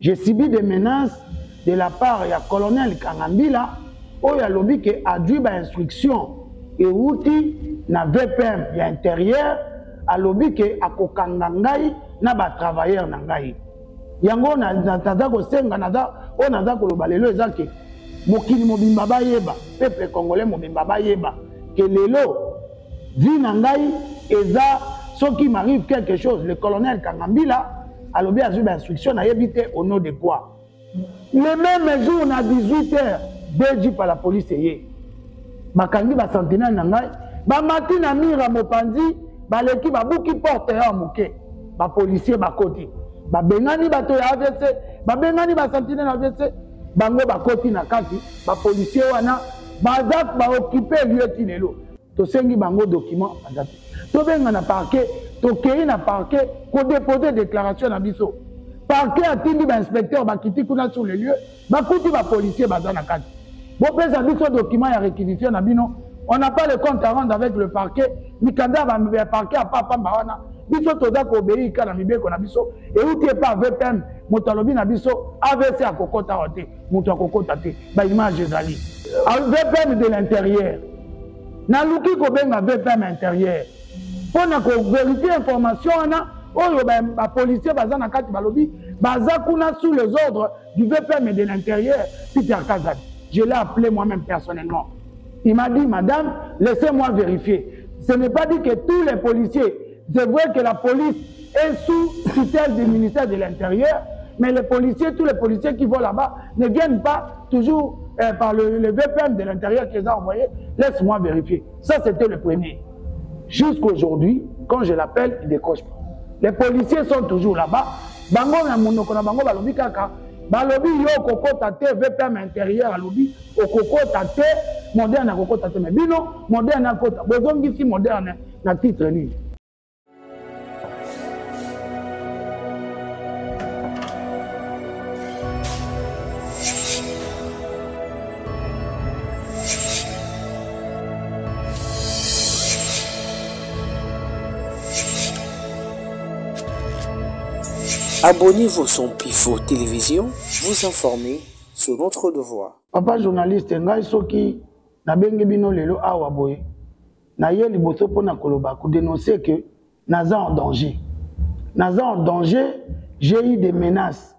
J'ai subi des menaces de la part du colonel Kangambila, où il a lobby qui a dû par instruction et outil na VPM il intérieur a lobby qui a kokangangai na ba travailleur nangai. Yango na tada ko senga nada o nada ko lobalelo ezake mokili mobimba ba yeba peuple congolais mobimba ba yeba que lelo vi nangai eza soki m'arrive quelque chose le colonel Kangambila a lobby a dû par instruction na yebité au nom de quoi. Le même jour, à 18h, Belgique par la police. Bakangi ba sentinelle nangai, ba matina mira mopandi, ba l'équipe ba buki porte ya moké, ba policier ba koti. Ba bengani ba to ya AVC, ba bengani ba sentinelle AVC, bango ba koti na kati, ba policier wana, ba zak ba occuper lieu tinelo. To sengi bango document azati. To benga na parquet, to kei na parquet, ko déposer déclaration na biso. Parquet a tindi ba inspecteur ba kiti kuna sur le lieu, ba kuti ba policier ba dans la carte. Bon pesa biso document ya réquisition na bino, on n'a pas le compte à rendre avec le parquet, mikanda ba parquet a pas pamba wana. Biso toza ko obéir kana mibeko na biso et outi pas VPM motalobi na biso AVC a kokota ote, muto kokota te, ba image ezali. VPM de l'intérieur. Na luki ko benga VPM intérieur. Pona ko vérifier information wana oyo ba policier baza na kati balobi baza kuna sous les ordres du VPM et de l'intérieur Peter Kazadi. Je l'ai appelé moi-même personnellement. Il m'a dit madame, laissez-moi vérifier. Ce n'est pas dit que tous les policiers, c'est vrai que la police est sous tutelle du ministère de l'Intérieur, mais les policiers, tous les policiers qui vont là-bas ne viennent pas toujours par le VPM de l'Intérieur qu'ils ont envoyé. Laisse-moi vérifier. Ça c'était le premier. Jusqu'aujourd'hui, quand je l'appelle, il décroche pas. Les policiers sont toujours là-bas. Bango na monoko na bango balobi kaka. Balobi yo kokota te VPM intérieur alobi okokota te moderne kokota te mais bino moderne kota. Bozongi si moderne na titre ni. Abonnez-vous sur Pifo Télévision, vous informer sur notre devoir. Papa journaliste, ngai soki na bengi bino lelo awa boye. Na ye liboso pona koloba ko dénoncer que naza en danger. Naza en danger, j'ai eu des menaces.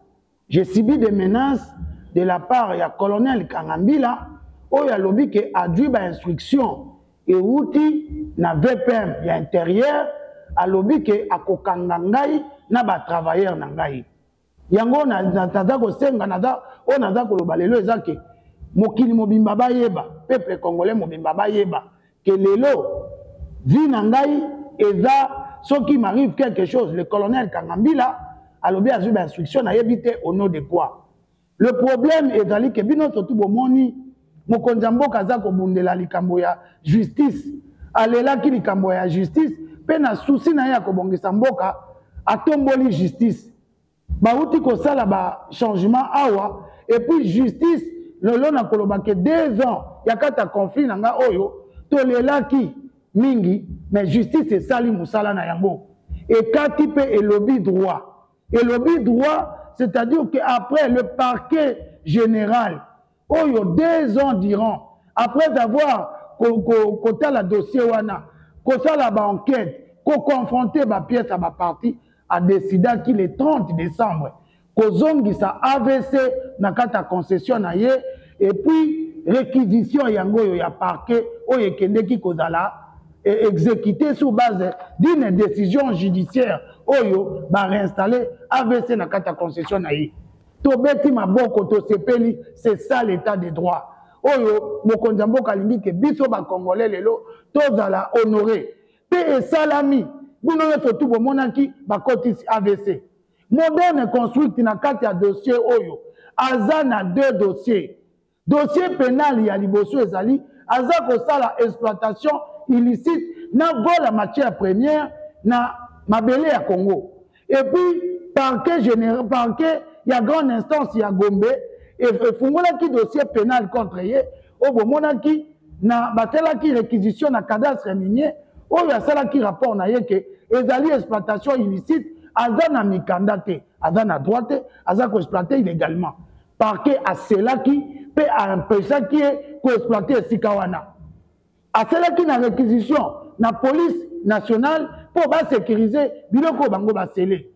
J'ai subi des menaces de la part du colonel Kangambila, où il a lobby que a dû par instruction et outil na VPM ya intérieur a lobby que a kokangangai na ba travailleur nangai. Yango na tada ko senga nada o nada ko lobalelo ezake mokili mobimba ba yeba peuple congolais mobimba ba yeba que lelo vi nangai eza soki m'arrive quelque chose le colonel Kangambila a lobby a eu instruction na yebité au nom de quoi. Le problème est dans que bino surtout bomoni mokonzi mboka za ko bundela likambo ya justice alela ki likambo ya justice pe na souci na ya ko bongisa mboka atomboli justice bauti ko sala ba changement awa et puis justice lolo na koloba ke 2 ans yakata conflit nanga oyo tolelaki mingi mais justice e sali musala na yango et kati pe et lobby droit c'est-à-dire que après le parquet général oyo 2 ans durant après avoir kota la dossier wana ko sala ba enquête ko confronter ba pièce à ba partie a décidé qu'il est 30 décembre kozongisa AVC na kata concession na ye et puis réquisition yango yo ya parquet oyo kendeki kozala exécuté sur base d'une décision judiciaire oyo ba réinstaller AVC na kata concession na ye to beti maboko to sepeli c'est ça l'état de droit oyo mokonzi mboka lingi ke biso ba congolais lelo tozala honoré pe salami bino yoto tout bomonaki bakotisi AVC moderne construit na kati ya dossier oyo aza na 2 dossiers dossier pénal ya liboso ezali aza kosala exploitation illicite na vol à matière première na mabele ya Congo et puis parquet général parquet ya grande instance ya Gombe et fungolaki dossier pénal contre ye o bomonaki na batelaki réquisition na cadastre minier oyo asalaki rapport na ye ke ezali exploitation illicite Azana mikandate, Azana droite, Azana exploité illégalement. Parquet à cela qui peut empêcher qui est exploité Sikawana. À cela qui n'a réquisition, la police nationale pour sécuriser, biloko bango ba scellé.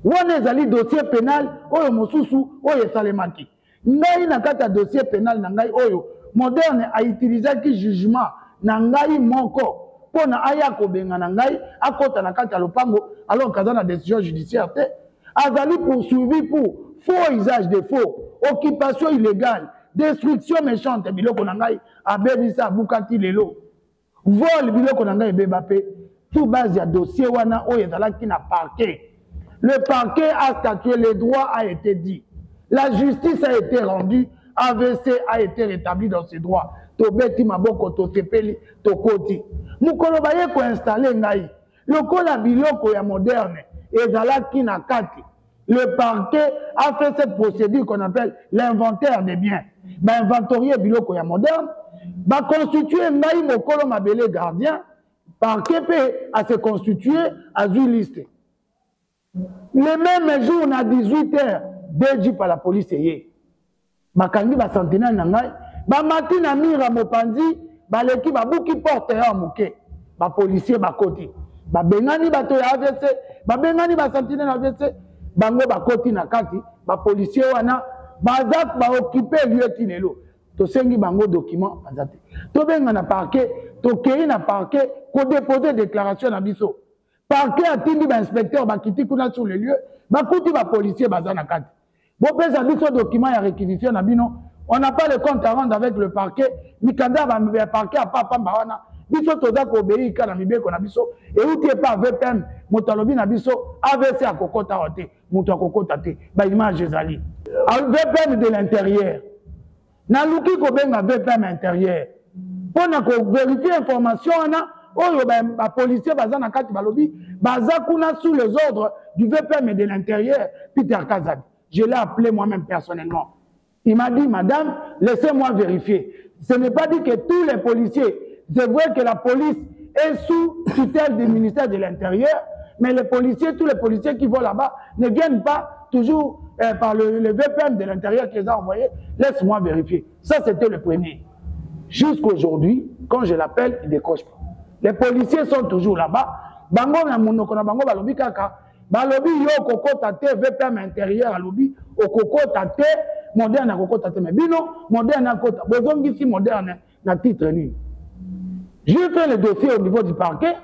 On est allé dossier pénal, oyo mosusu, oyo salemaki. Ngai na kata dossier pénal na ngai oyo moderne a utilisé qui jugement na ngai moko pour na aya ko benga na ngai akota na kata lopango alors kaza na décision judiciaire te azali poursuivi pour faux usage de faux, occupation illégale, destruction méchante biloko na ngai abebisa bukati lelo. Vol biloko na ngai bebape tout base ya dossier wana oyo ezalaki na parquet. Le parquet a statué, le droit a été dit. La justice a été rendue, AVC a été rétabli dans ses droits. Tobeti maboko to sepeli to koti. Mukolo baye ko installer ngai. Lokola biloko ya moderne ezalaki na kati. Le parquet a fait cette procédure qu'on appelle l'inventaire des biens. Ba inventorier biloko ya moderne, ba constituer ngai mokolo mabele gardien, parquet peut à se constituer à une liste. Le même jour, on a 18 heures, dédié par la police. Bakangi ba centenaire na ngai, ba matina mira mopandi, ba leki ba buki porte ya moke, ba policier ba koti. Ba bengani ba to ya AVC, ba bengani ba centenaire na AVC, bango ba koti na kati, ba policier wana, ba zak ba occuper lieu tinelo. To sengi bango document azate. To benga na parquet, to kei na parquet, ko déposer déclaration na biso. Parquet a tindi ba inspecteur ba kiti kuna sur le lieu, ba kuti ba policier baza na kati. Bon pesa biso document ya réquisition na bino, on n'a pas le compte à rendre avec le parquet, mikanda ba parquet a pas pamba wana. Biso toza ko obéir kana mibeko na biso et outi pas VPM motalobi na biso AVC a kokota ote, muto kokota te, ba image ezali. VPM de l'intérieur. Na luki ko benga VPM intérieur. Pona ko vérifier information wana oyo ba policier baza na kati balobi baza kuna sous les ordres du VPM et de l'intérieur Peter Kazadi. Je l'ai appelé moi-même personnellement. Il m'a dit madame, laissez-moi vérifier. Ce n'est pas dit que tous les policiers, c'est vrai que la police est sous tutelle du ministère de l'Intérieur, mais les policiers, tous les policiers qui vont là-bas ne viennent pas toujours par le VPM de l'Intérieur qui les a envoyés. Laisse-moi vérifier. Ça c'était le premier. Jusqu'aujourd'hui, quand je l'appelle, il ne décroche pas. Les policiers sont toujours là-bas. Bango na monoko na bango balobi kaka. Balobi yo kokota te VPM intérieur alobi o kokota te moderne na kokota te mais bino moderne na kota. Bozongi si moderne na titre ni. J'ai fait le dossier au niveau du parquet.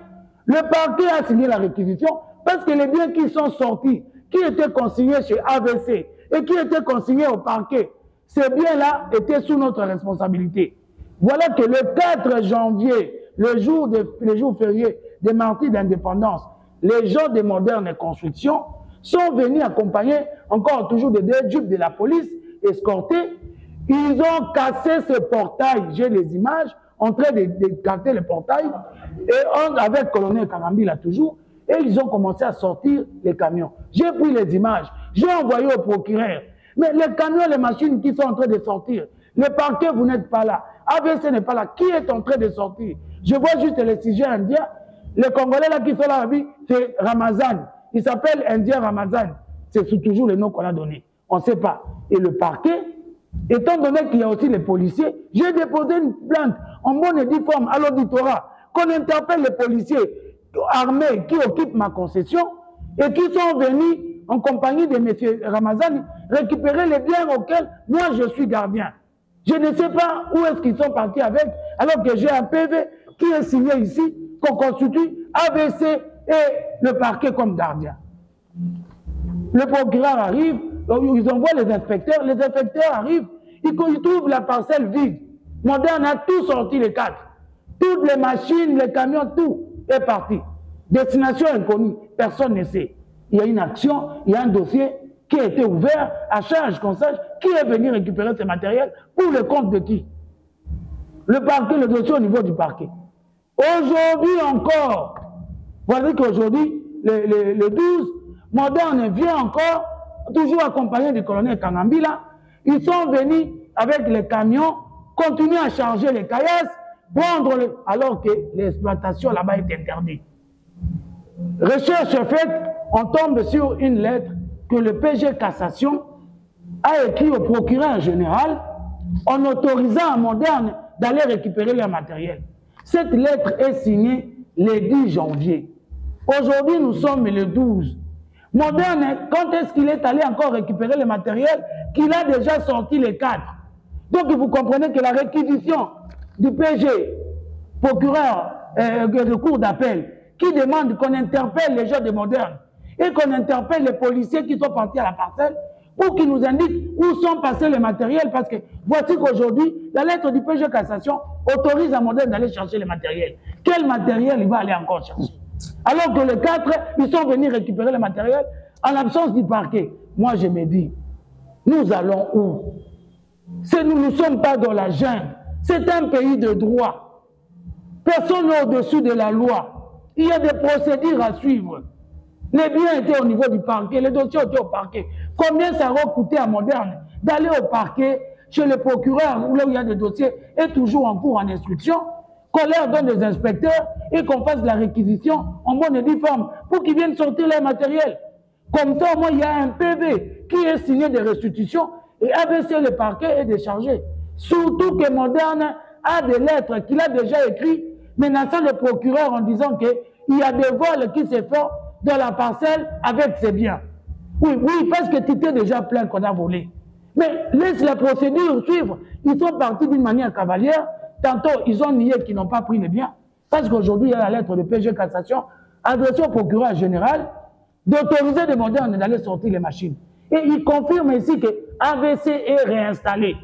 Le parquet a signé la réquisition parce que les biens qui sont sortis, qui étaient consignés chez AVC et qui étaient consignés au parquet, ces biens-là étaient sous notre responsabilité. Voilà que le 4 janvier, le jour férié des martyrs d'indépendance, les gens de Moderne Construction sont venus accompagner encore toujours des jeeps de la police, escortés. Ils ont cassé ce portail, j'ai les images, en train de casser le portail, et avec colonel Karambi là toujours, et ils ont commencé à sortir les camions. J'ai pris les images, j'ai envoyé au procureur. Mais les camions, les machines qui sont en train de sortir, le parquet, vous n'êtes pas là. AVC n'est pas là. Qui est en train de sortir? Je vois juste les sujets indiens. Les Congolais là qui sont là, c'est Ramazan. Il s'appelle Indien Ramazan. C'est toujours le nom qu'on a donné. On ne sait pas. Et le parquet, étant donné qu'il y a aussi les policiers, j'ai déposé une plainte en bonne et due forme à l'auditorat qu'on interpelle les policiers armés qui occupent ma concession et qui sont venus en compagnie de M. Ramazan récupérer les biens auxquels moi je suis gardien. Je ne sais pas où est-ce qu'ils sont partis avec, alors que j'ai un PV qui est signé ici, qu'on constitue AVC et le parquet comme gardien. Le procureur arrive, ils envoient les inspecteurs arrivent, ils trouvent la parcelle vide. Moderne a tout sorti les quatre. Toutes les machines, les camions, tout est parti. Destination inconnue, personne ne sait. Il y a une action, il y a un dossier qui a été ouvert à charge qu'on sache qui est venu récupérer ce matériel pour le compte de qui. Le parquet, le dossier au niveau du parquet. Aujourd'hui encore, voici qu'aujourd'hui, le 12, Moderne vient encore, toujours accompagné du colonel Kangambila. Ils sont venus avec les camions, continuer à charger les caillasses, prendre alors que l'exploitation là-bas est interdite. Recherche faite, on tombe sur une lettre que le PG Cassation a écrit au procureur général en autorisant à Moderne d'aller récupérer leur matériel. Cette lettre est signée le 10 janvier. Aujourd'hui, nous sommes le 12. Moderne, quand est-ce qu'il est allé encore récupérer le matériel qu'il a déjà sorti les 4? Donc, vous comprenez que la réquisition du PG, procureur de cour d'appel, qui demande qu'on interpelle les gens de Moderne et qu'on interpelle les policiers qui sont partis à la parcelle pour qu'ils nous indiquent où sont passés les matériels, parce que voici qu'aujourd'hui, la lettre du PG Cassation autorise à Moderne d'aller chercher les matériels. Quel matériel il va aller encore chercher? Alors que les 4, ils sont venus récupérer le matériel en l'absence du parquet. Moi, je me dis, nous allons où? Nous ne sommes pas dans la jungle. C'est un pays de droit. Personne n'est au-dessus de la loi. Il y a des procédures à suivre. Les biens étaient au niveau du parquet, les dossiers étaient au parquet. Combien ça va coûter à Moderne d'aller au parquet, chez le procureur, où il y a des dossiers, et toujours en cours en instruction, qu'on leur donne des inspecteurs et qu'on fasse la réquisition en bonne et due forme pour qu'ils viennent sortir leur matériel. Comme ça, au moins, il y a un PV qui est signé de restitution et ABC, le parquet est déchargé. Surtout que Moderne a des lettres qu'il a déjà écrites menaçant le procureur en disant qu'il y a des vols qui se font dans la parcelle avec ses biens. Oui, parce que tu étais déjà plein qu'on a volé. Mais laisse la procédure suivre. Ils sont partis d'une manière cavalière. Tantôt, ils ont nié qu'ils n'ont pas pris les biens. Parce qu'aujourd'hui, il y a la lettre de PG Cassation adressée au procureur général d'autoriser des Modernes d'aller sortir les machines. Et il confirme ici que AVC est réinstallé.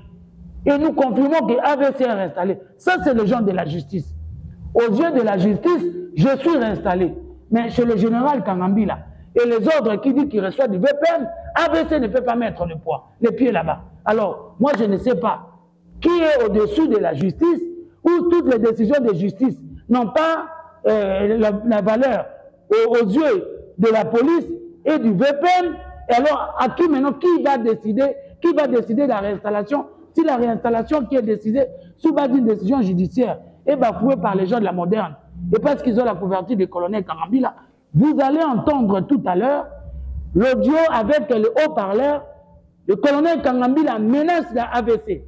Et nous confirmons que AVC est réinstallé. Ça, c'est le genre de la justice. Aux yeux de la justice, je suis réinstallé. Mais chez le général Kangambila et les ordres qui disent qu'il reçoit du VPN, AVC ne peut pas mettre le poids, les pieds là-bas. Alors, moi, je ne sais pas qui est au-dessus de la justice ou toutes les décisions de justice n'ont pas la valeur aux yeux de la police et du VPN. Et alors, à qui maintenant, qui va décider de la réinstallation? Si la réinstallation qui est décidée sous base d'une décision judiciaire est bafouée par les gens de la Moderne, et parce qu'ils ont la couverture du colonel Kangambila, vous allez entendre tout à l'heure l'audio avec le haut-parleur. Le colonel Kangambila menace la AVC.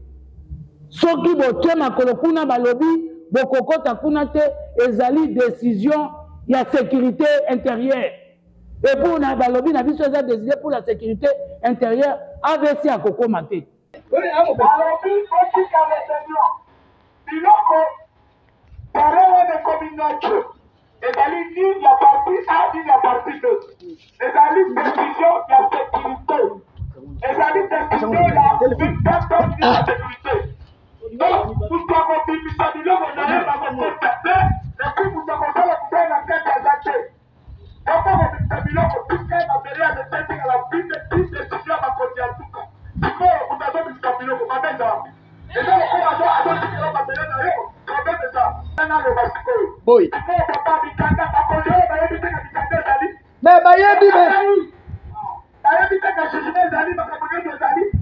Soki botie makolo kuna balobi bokokota kuna te ezali décision ya sécurité intérieure. Et pour na balobi na biso eza décidé pour la sécurité intérieure AVC a kokoma te. Balobi otika réunion. Biloko pareil de communauté. Ezali ni la partie A ni la partie B. Ezali décision ya sécurité. Ezali décision la sécurité. Donc, nous avons dit que ça dit là, on a un avocat et puis nous avons fait la tête à la tête. Donc, on a dit que là, on dit qu'elle a mêlé à la tête à la vie de toute décision à côté à tout cas. Du coup, vous avez dit que là, on va mettre ça. Et donc, on va dire que là, on va mêler à la on va mettre ça. On a le basico. Oui. Du coup, on va pas dire qu'on a pas collé, on va dire que c'est Zali. Mais, bah, il y a dit, mais. Il y a dit que c'est Zali, parce que c'est Zali.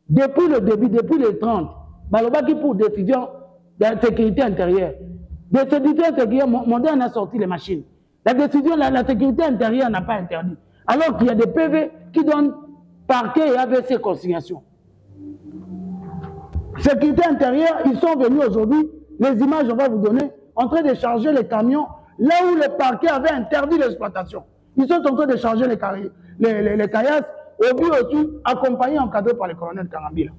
Depuis le début, depuis les 30, Balobaki pour décision de la sécurité intérieure. De sécurité intérieure, Moderne a sorti les machines. La décision, la sécurité intérieure n'a pas interdit. Alors qu'il y a des PV qui donnent parquet et AVC consignation. Sécurité intérieure, ils sont venus aujourd'hui, les images on va vous donner, en train de charger les camions là où le parquet avait interdit l'exploitation. Ils sont en train de charger les caillasses au but aussi accompagnés, encadrés par le colonel Kangambila.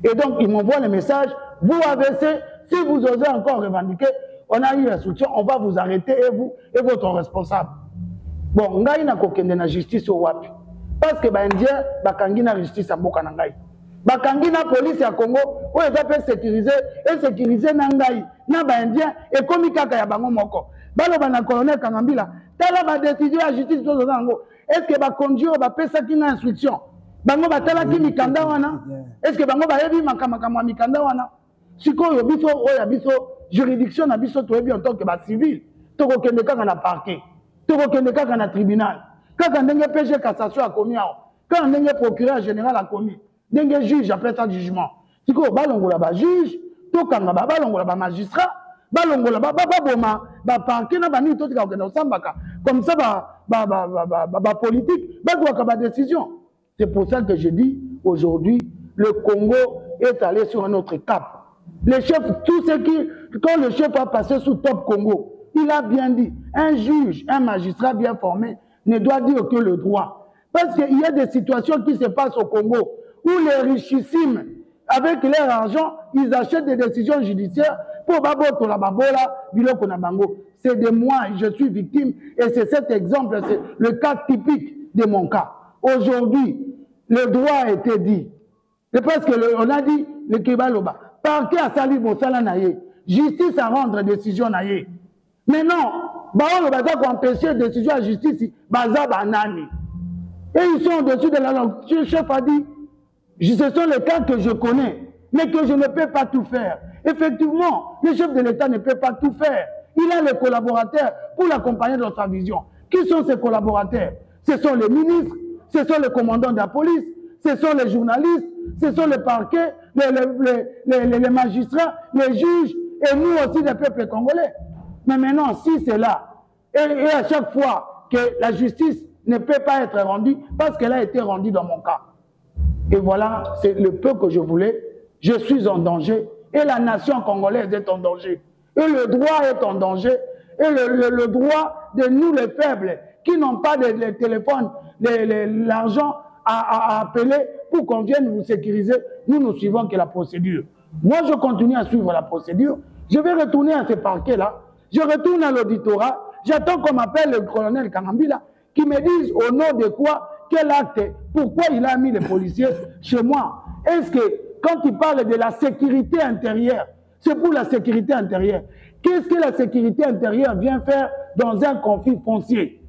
Et donc ils m'envoient le message, vous AVC, si vous osez encore revendiquer, on a eu l'instruction, on va vous arrêter et vous et votre responsable. Bon, ngai na kokende na justice au wapi. Parce que Indien, bakangi na justice à Mboka na ngai. Bakangi na police ya Congo, où ils peuvent sécuriser na ngai, na Indien, et comme kaka ya bango moko. Baloba na colonel Kangambila, tala ba décision à justice to zango. Est-ce que ba conduire ba pesa ki na instruction? Bango ba tala ki mikanda wana? Est-ce que bango ba yebi makamaka mwa mikanda wana? Sikoyo biso oya biso juridiction na biso to yebi en tant que ba civil, to kokende kaka na parquet. tokokende kaka na tribunal kaka ndenge PG cassation a commis kaka ndenge procureur général a commis ndenge juge après ça jugement siko balongola ba juge tokanga balongola ba magistrat balongola baboma ba parquet na bani totika okenda osambaka comme ça ba politique bazwaka ba décision. C'est pour ça que je dis aujourd'hui le Congo est allé sur un autre cap. Les chefs, tout ce qui, quand le chef a passé sous Top Congo, il a bien dit, un juge, un magistrat bien formé ne doit dire que le droit. Parce qu'il y a des situations qui se passent au Congo où les richissimes, avec leur argent, ils achètent des décisions judiciaires pour baboto la babola, biloko na bango. C'est de moi, je suis victime et c'est cet exemple, c'est le cas typique de mon cas. Aujourd'hui, le droit a été dit. C'est parce qu'on a dit le Kibaloba. Parquet a sali Bossala naye. Justice à rendre décision naye. Mais non, Baolo Baza pour empêcher décision à justice, Baza Banani. Et ils sont au-dessus de la langue. Le chef a dit, ce sont les cas que je connais, mais que je ne peux pas tout faire. Effectivement, le chef de l'État ne peut pas tout faire. Il a les collaborateurs pour l'accompagner dans sa vision. Qui sont ces collaborateurs? Ce sont les ministres, ce sont les commandants de la police, ce sont les journalistes, ce sont les parquets, les magistrats, les juges, et nous aussi les peuples congolais. Mais maintenant, si c'est là, et à chaque fois que la justice ne peut pas être rendue, parce qu'elle a été rendue dans mon cas. Et voilà, c'est le peu que je voulais. Je suis en danger, et la nation congolaise est en danger. Et le droit est en danger, et le droit de nous les faibles, qui n'ont pas de téléphone, l'argent à appeler pour qu'on vienne vous sécuriser, nous suivons que la procédure. Moi, je continue à suivre la procédure. Je vais retourner à ce parquet-là. Je retourne à l'auditorat. J'attends qu'on m'appelle le colonel Kangambila, qui me dise au nom de quoi, quel acte, pourquoi il a mis les policiers chez moi. Est-ce que, quand il parle de la sécurité intérieure, c'est pour la sécurité intérieure. Qu'est-ce que la sécurité intérieure vient faire dans un conflit foncier?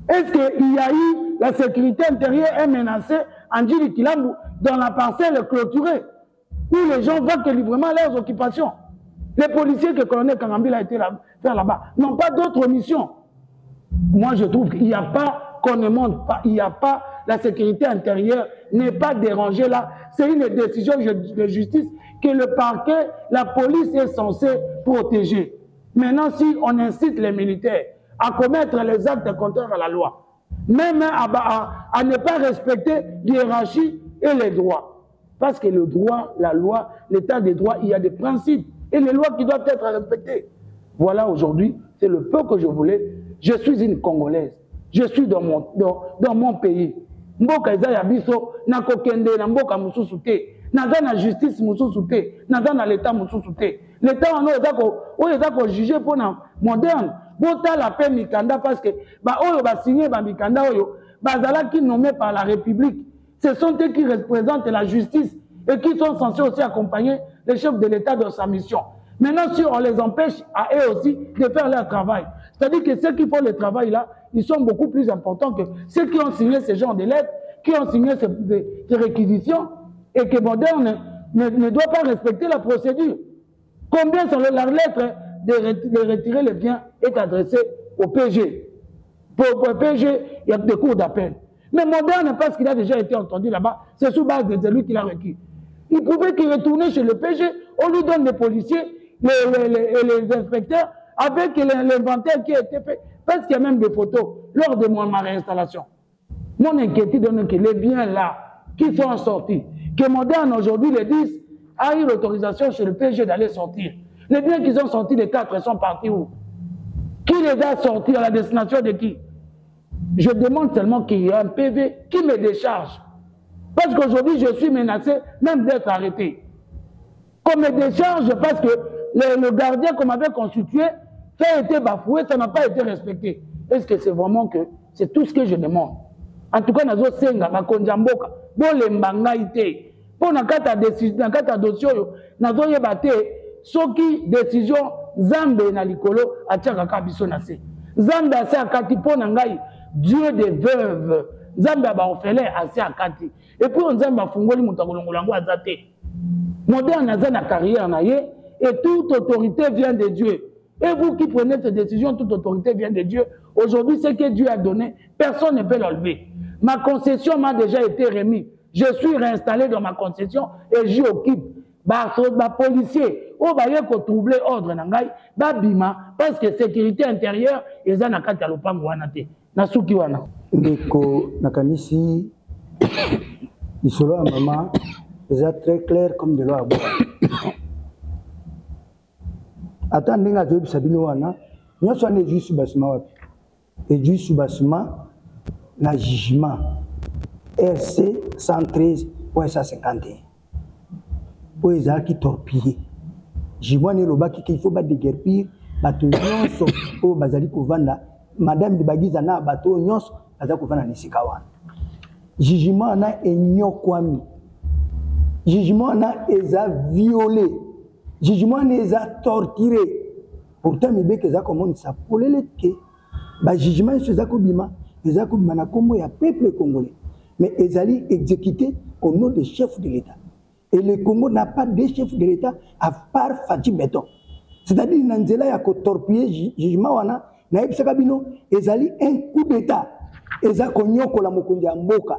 Est-ce qu'il y a eu la sécurité intérieure est menacée en Djili Kilambu dans la parcelle clôturée où les gens voient que librement leurs occupations? Les policiers que le colonel Kangambila a été faire là-bas n'ont pas d'autres missions. Moi, je trouve qu'il n'y a pas, qu'on ne montre pas, il n'y a pas, la sécurité intérieure n'est pas dérangée là. C'est une décision de justice que le parquet, la police est censée protéger. Maintenant, si on incite les militaires à commettre les actes contraires à la loi, même à ne pas respecter l'hiérarchie et les droits. Parce que le droit, la loi, l'état des droits, il y a des principes et les lois qui doivent être respectées. Voilà, aujourd'hui, c'est le peu que je voulais. Je suis une Congolaise. Je suis dans mon pays. Mboka Isaiah Biso, na kokende na mboka mususu te. Naza na justice mususu te. Naza na l'état mususu te. L'état on est juger pour na moderne. Bota la paix Mikanda parce que oyo ba signé ba Mikanda oyo bazala qui nommé par la République. Ce sont eux qui représentent la justice et qui sont censés aussi accompagner les chefs de l'État dans sa mission. Maintenant, si on les empêche à eux aussi de faire leur travail, c'est-à-dire que ceux qui font le travail là, ils sont beaucoup plus importants que ceux qui ont signé ce genre de lettres, qui ont signé ces réquisitions, et que Moderne ne doit pas respecter la procédure. Combien sur la lettre de retirer les biens est adressée au PG? Pour le PG, il y a des cours d'appel. Mais Moderne, parce qu'il a déjà été entendu là-bas, c'est sous base de lui qu'il a requis. Il pouvait qu'il retourne chez le PG, on lui donne les policiers, les inspecteurs, avec l'inventaire qui a été fait. Parce qu'il y a même des photos lors de ma réinstallation. Mon inquiétude donne que les biens là, qui sont sortis, que Moderne aujourd'hui les 10 a eu l'autorisation chez le PG d'aller sortir. Les biens qui sont sortis, les 4 sont partis où? Qui les a sortis à la destination de qui? Je demande seulement qu'il y ait un PV qui me décharge. Parce qu'aujourd'hui, je suis menacé même d'être arrêté. Qu'on me décharge parce que le gardien qu'on m'avait constitué, ça a été bafoué, ça n'a pas été respecté. Est-ce que c'est vraiment que c'est tout ce que je demande? En tout cas, nazo senga bakonjamboka, bo lembanga ite. Pour nakata décision, nakata dossier yo, nazo yebate soki décision Zambe na likolo atiaka kabiso na se. Zambe ase akati po na ngai Dieu des veuves. Zambe ba orphelin ase akati. Et puis on Zambe afungoli mutakolongola ngo azate. Moderne aza na carrière na ye et toute autorité vient de Dieu. Et vous qui prenez cette décision, toute autorité vient de Dieu. Aujourd'hui, ce que Dieu a donné, personne ne peut l'enlever. Ma concession m'a déjà été remise. Je suis réinstallé dans ma concession et j'y occupe. Policier, oh bah y'a ko troubler ordre nangai, bah bima parce que sécurité intérieure, ils en a qu'à talopango wanate. Nasuki wana. Ndeko nakamisi, isolo à maman, c'est très clair comme de l'eau à boire. Attendez, nga jobi sabino wana, nous sommes les juges subasuma wapi. Les juges subasuma na jugement RC 113.151. Pour les gens qui torpillent. Jugement ne loba qu'il faut pas déguerpir, bateau nyonso au bazali kovanda, madame de bagiza na bateau nyonso bazali kovanda nisikawana. Jugement na enyokwami. Jugement na eza violé. Jugement na eza torturé. Pourtant mibe que za comment ça polele ke ba jugement sur za kobima, eza kobima na kombo ya peuple congolais. Mais ezali exécuté au nom des chefs de l'État. Et le Congo n'a pas de chef de l'État à part Fati Beton. C'est-à-dire que y a torpiller jugement wana na ebisaka bino ezali un coup d'État. Eza konyoko la mokonzi ya mboka.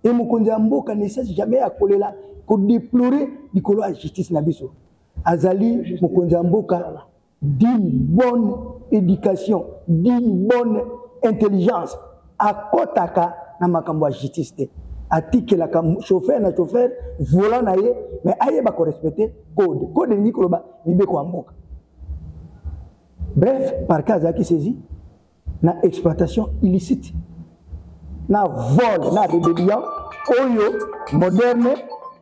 Et mokonzi ya mboka ne cesse jamais à kolela ko déplorer likolo ya justice na biso. Azali mokonzi ya mboka d'une bonne éducation, d'une bonne intelligence akotaka na makambo ya justice te. Atike la chauffeur na chauffeur volant na ye mais aye ba ko respecter code ni ko ba mibe ko mboka. Bref, par cas qui saisi na exploitation illicite na vol na rébellion oyo moderne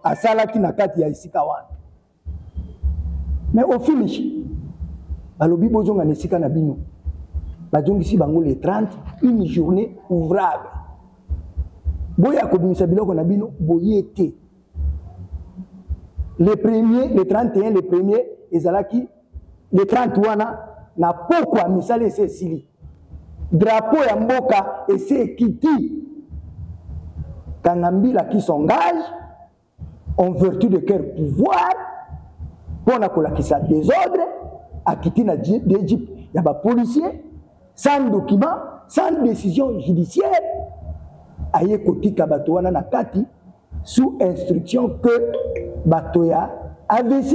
asala ki na kati ya isika wana. Mais au finish balobi bozonga na isika na bino bazongisi bango le 30 une journée ouvrable. Boya kobimisa biloko na bino boyete. Le premier, le 31, le premier ezalaki le 30 wana na pokwa misale ese sili. Drapeau ya mboka ese kiti. Kangambila qui s'engage en vertu de quel pouvoir pour na kolakisa désordre akiti na d'Égypte ya ba policier sans document, sans décision judiciaire. Aye kotika bato wana na kati sous instruction que bato ya AVC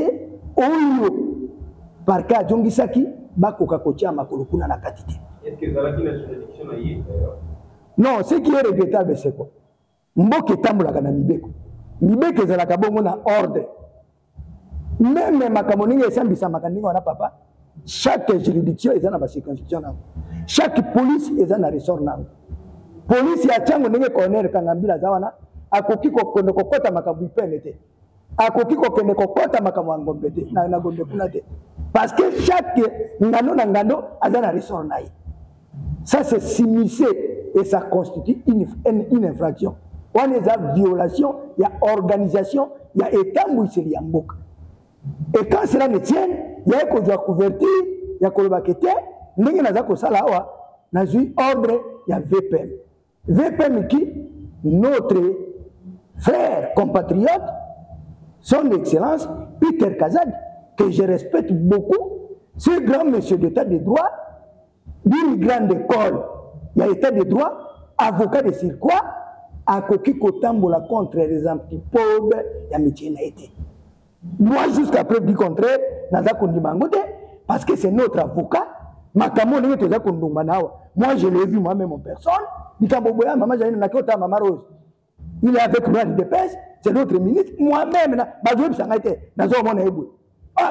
oyo par cas jongisaki bakoka kotia makolo kuna na kati te. Est-ce que zalaki na juridiction na yé d'ailleurs? Non, ce qui est regrettable c'est quoi? Mboke tambolaka na mibeko. Mibeko ezalaka bongo na ordre. Même makambo ningi esambisa makandinga wana papa, chaque juridiction eza na ba circonscription na. Chaque police eza na ressort na. Police ya chango ndenge colonel Kangambila zawana akoki kokende kokota makambo ipene te. Akoki kokende kokota makambo ngombe te na ngombe kuna te. Parce que chaque ngano na ngano a na ressort na. Ça c'est s'immiscer et ça constitue une infraction. On est à violation, il y a organisation, il y a état mouisseli ya mboka. Et quand cela ne tient, il y a qu'on doit convertir, il y a qu'on doit quitter, ndenge na zako sala awa na zui ordre il y a VPM. VPM qui, notre frère compatriote, son excellence Peter Kazadi, que je respecte beaucoup, ce grand monsieur d'état de droit, d'une grande école, il y a état de droit, avocat de circuit, à Koki Kotambola contre les antipodes, il y a métier n'a été. Moi, jusqu'à preuve du contraire, parce que c'est notre avocat, moi, je l'ai vu moi-même en personne. Il est avec moi de pêche, c'est notre ministre. Moi-même,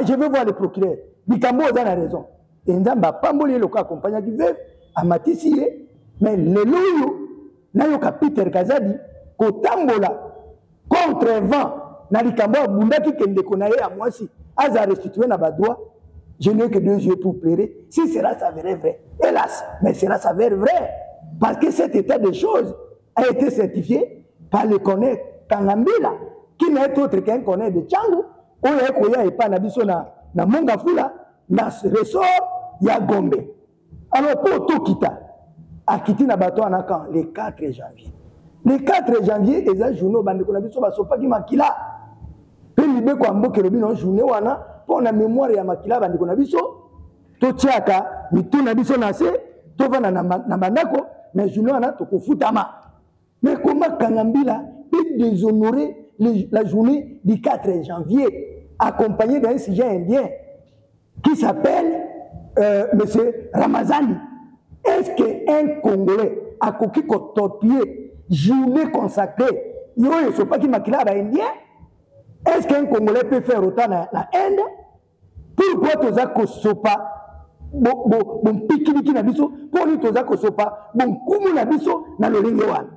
je veux voir le procureur. Bikambo a raison. Et Nzamba Pamboli le cas accompagné qui veut à Matissi, mais le loyo, Nayoka Peter Kazadi, Kotambola contre vent, Nalikambo Bundaki Kendekonaye à moi si, Aza restitué na badwa. Je n'ai que 2 yeux pour pleurer. Si cela s'avérait vrai, hélas, mais cela s'avère vrai. Parce que cet état de choses a été certifié par le connaît Kangambila, qui n'est autre qu'un connaît de Tchangu, où il y a Koya et Panabiso na Mongafula, na ressort, il y a Gombe. Alors pour tout Kita, à Kiti Nabato Anakan, le 4 janvier. Le 4 janvier, les journaux Bandikonabiso Basopa qui Makila. Puis il y a un journée pour la mémoire de Makila Bandikonabiso. totiaka mituna biso na se tovana na bandako mais journée wana tokofutama. Mais comment Kangambila peut déshonorer la journée du 4 janvier accompagné d'un sujet indien qui s'appelle monsieur Ramazani? Est-ce qu'un Congolais a coquille torpiller journée consacrée il ne faut pas qu'il maquille indien? Est-ce qu'un Congolais peut faire autant dans la Inde? Pourquoi tu as sopa bon pikiki na biso pour nous tu as sopa bon kumu na biso na lolinge wana?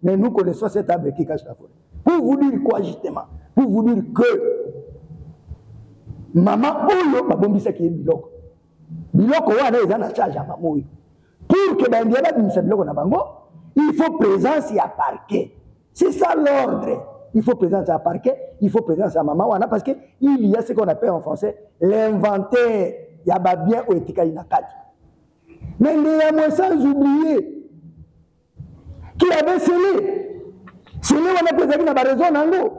Mais nous connaissons cet arbre qui cache la forêt. Pour vous dire quoi justement? Pour vous dire que maman oyo babombisa ki biloko. Biloko wana eza na charge ya maman oyo. Pour que bandia babimisa biloko na bango, il faut présence à parquet. C'est ça l'ordre. Il faut présence à parquet, il faut présence à maman wana parce que il y a ce qu'on appelle en français l'inventaire. Il y a bien au etika inakati. Mais néanmoins sans oublier qu'il avait scellé. Scellé wana présent na ba raison nango.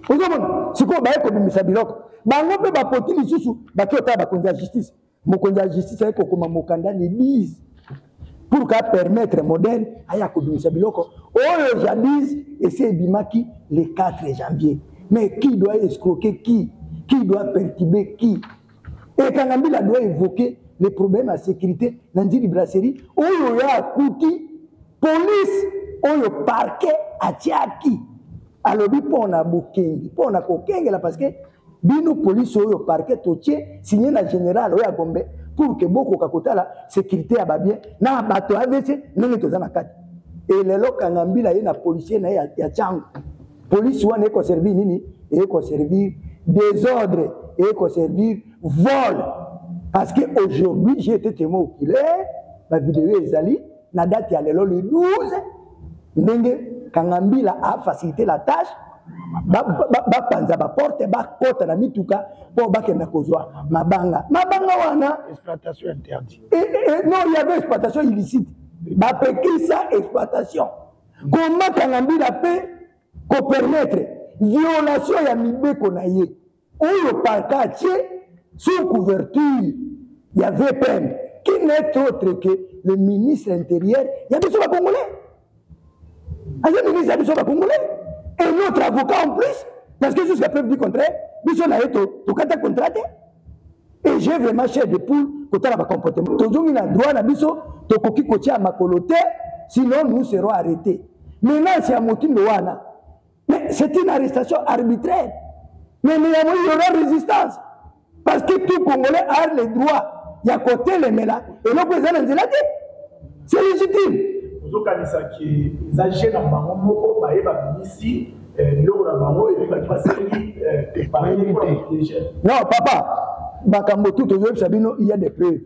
Ozomona siko ba ko bimisa biloko. Bango pe ba poti lisusu ba ki ota ba konza justice. Mokonzi ya justice ay ko koma mokanda les 10 pour qu'à permettre modèle aya ko bimisa biloko. Oyo jadis et c'est bimaki le 4 janvier. Mais qui doit escroquer qui? Qui doit perturber qui? Et Kangambila doit évoquer les problèmes à sécurité dans une brasserie. Oyo ya kuti police oyo parquet atiaki. Alors bi pona bukengi, pona kokenge la parce que bino police oyo parquet totie signé na général oyo Gombe pour que boko kakota la sécurité ya bien na bato avese nenge tozana kati. Et lelo Kangambila ye na policier na ya changu. Police wana eko servir nini? Eko servir désordre, eko servir vol. Parce que aujourd'hui j'ai été témoin oculaire, ma vidéo ezali na date ya lelo le 12 ndenge Kangambila a facilité la tâche panza ba porte ba kota na mituka pour bakenda kozwa mabanga wana exploitation interdite. Non, il y avait exploitation illicite. Ba pekisa exploitation. Comment Kangambila peut permettre violation ya mibeko na ye oyo parquet sous couverture il y avait peine qui n'est autre que le ministre intérieur il y a des gens congolais. Le ministre a des congolais et notre avocat en plus parce que jusqu'à preuve du contraire nous sommes allés tout contraté et j'ai vraiment cher de poule côté la comportement toujours il a droit na biso to koki kotia makolote sinon nous serons arrêtés. Maintenant c'est à motif wana mais c'est une arrestation arbitraire mais il y aura résistance parce que tout Congolais a le droit il y a côté les méla et le président c'est légitime. Vous avez qui exagère dans bango moko ba eba ici biloko na bango et ba passer non papa bakambo tout au sabino il y a des preuves.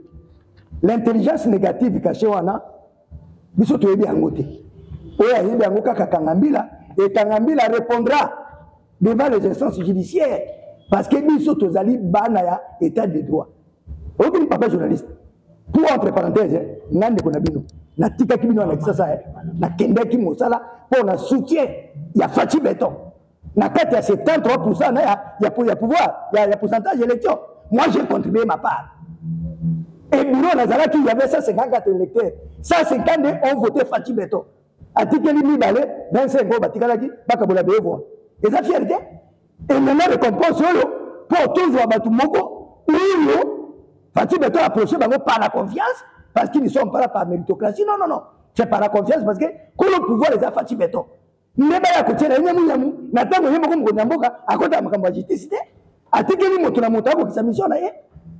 L'intelligence négative cachée wana biso to yebi angote oya yebi angoka Kangambila et Kangambila répondra devant les instances judiciaires parce que biso tozali bana ya état de droit. Aucun papa journaliste pour entre parenthèses ngande ko na bino na tika kibino na kisasa na kende ki mosala pour na soutien ya Fachi Beton na kati ya 73% na ya pouvoir ya pourcentage élection. Moi j'ai contribué ma part et bureau Nazaraki il y avait 154 électeurs 152 ont voté Fachi Beton atikeli mibale 25 ans batikalaki bakabola bevo et ça fierté et maintenant récompense pour toujours batu moko oyo Fachi Beton approché par la confiance parce qu'ils ne sont pas là par méritocratie. Non. C'est par la confiance parce que quand le pouvoir les a Fachi Beton. N'est pas à côté de Yamu, n'attend rien comme Gondamboka, à côté de ma justice. A Tikeli Motonamotago qui sa mission d'ailleurs.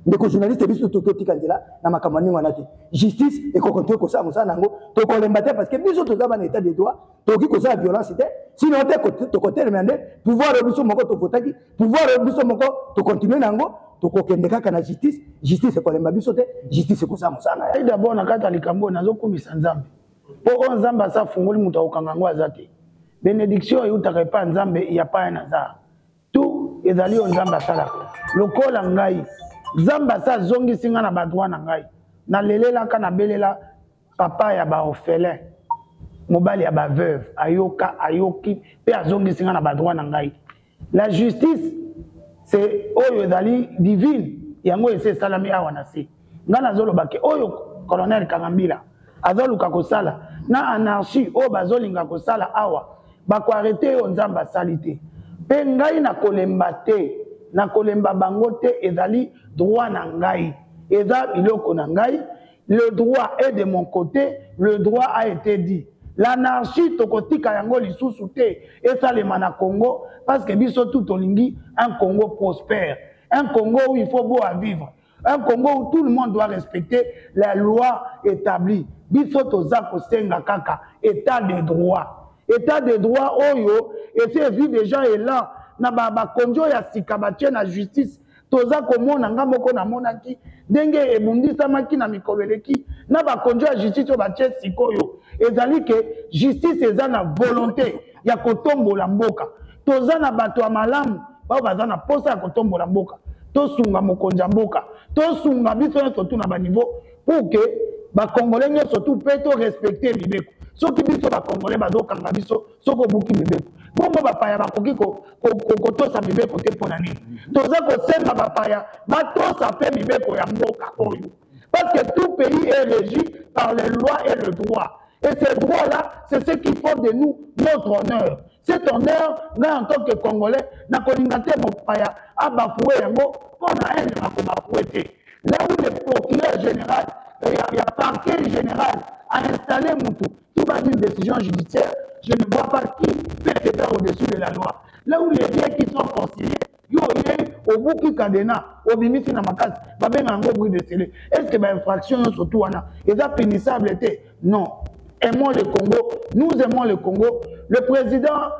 Les journalistes bisous tout Tikandela, na makamani wanati. Justice et qu'on continue comme ça, Moussanango, to combattre parce que bisous tout dans état de droit, to qui cause la violence c'était. Sinon, tu côté demandé, pouvoir bisous mon to votaki, pouvoir bisous mon to continuer nango. Tokokendeka kana justice c'est quoi les mabisote justice ko ça musana d'abord na kata likambo nazo komisa nzambe po nzambe sa fungoli mutu okanga ngo azate bénédiction yutaka pa nzambe ya pa na za tout ezali nzambe asala lokola ngai nzambe sa zongi singa na badwa na ngai na lelela kana belela papa ya ba orphelin mobali ya ba veuve ayoki pe azongi singa na badwa na ngai la justice c'est oyo ezali divine yango ese salami awa na se nga nazoloba ke oyo colonel Kangambila azoluka kosala na anarchie oyo bazolinga kosala awa bakoarete oyo nzambe asali te mpe ngai nakolemba te nakolemba bango te ezali droit na ngai eza biloko na ngai le droit est de mon côté le droit a été dit l'anarchie tokotika yango lisusu te esalema na Congo parce que biso tout tolingi un Congo prospère un Congo où il faut beau à vivre un Congo où tout le monde doit respecter la loi établie biso toza kosenga kaka état de droit oyo et c'est vu déjà est là na ba konjo ya sika batie na justice toza komona nga moko na monaki ndenge ebundisamaki na mikolo eleki na ba konjo ya justice batie sikoyo ezali ke justice eza na volonté ya kotombola mboka toza na bato ya malamu bao baza na posa ya kotombola mboka tosunga mokonzi ya mboka tosunga biso nyonso tu na baniveau pour que bakongolais nyonso tu mpe torespecte mibeko soki biso bakongolais bazokanga biso soki obuki mibeko bongo bapaya bakoki kotosa mibeko te mpo na nini toza kosenga bapaya batosa mpe mibeko ya mboka oyo parce que tout pays est régi par les lois et le droit et ces droits-là c'est ce qui font de nous notre honneur cet honneur nga en tant que congolais nakolinga te mopaya abafoué yango mpona ene nakobafoué te là où le procureur général il y a parquet général a installé Moutou. Tout va d'une décision judiciaire. Je ne vois pas qui peut être au-dessus de la loi. Là où les biens qui sont conciliés, au bout qui cadena, au bimisi na makas, babenga ngo bruit de scellé. Est-ce que l'infraction surtout wana est pénissable? Non. Aimons le Congo. Nous aimons le Congo. Le président,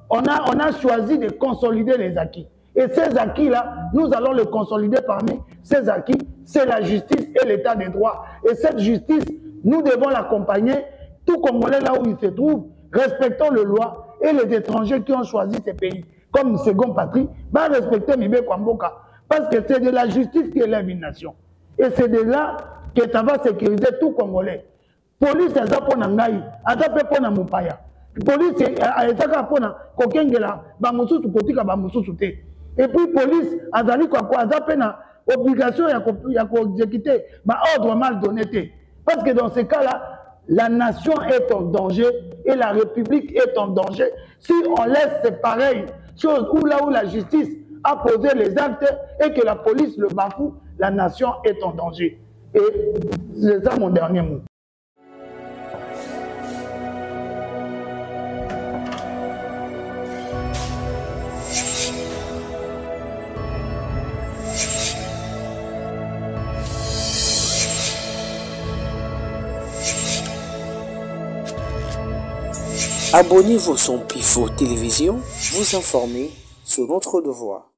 on a choisi de consolider les acquis. Et ces acquis-là, nous allons les consolider parmi ces acquis. C'est la justice et l'état de droit. Et cette justice, nous devons l'accompagner, tout Congolais là où il se trouve, respectons les lois et les étrangers qui ont choisi ces pays comme seconde patrie, va respecter Mibeko Mboka. Parce que c'est de la justice qui élève une nation. Et c'est de là que ça va sécuriser tout Congolais. Police, elle a pona ngai, elle a pona mupaya. Police, elle a pona kokengela, bamususu kotika bamususu te. Et puis police, elle a pena obligation ya exécuter ordre mal donné. Parce que dans ce cas-là, la nation est en danger et la République est en danger. Si on laisse ces pareilles choses là où la justice a posé les actes et que la police le bafoue, la nation est en danger. Et c'est ça mon dernier mot. Abonnez-vous sur Pifo Télévision, vous informer sur notre devoir.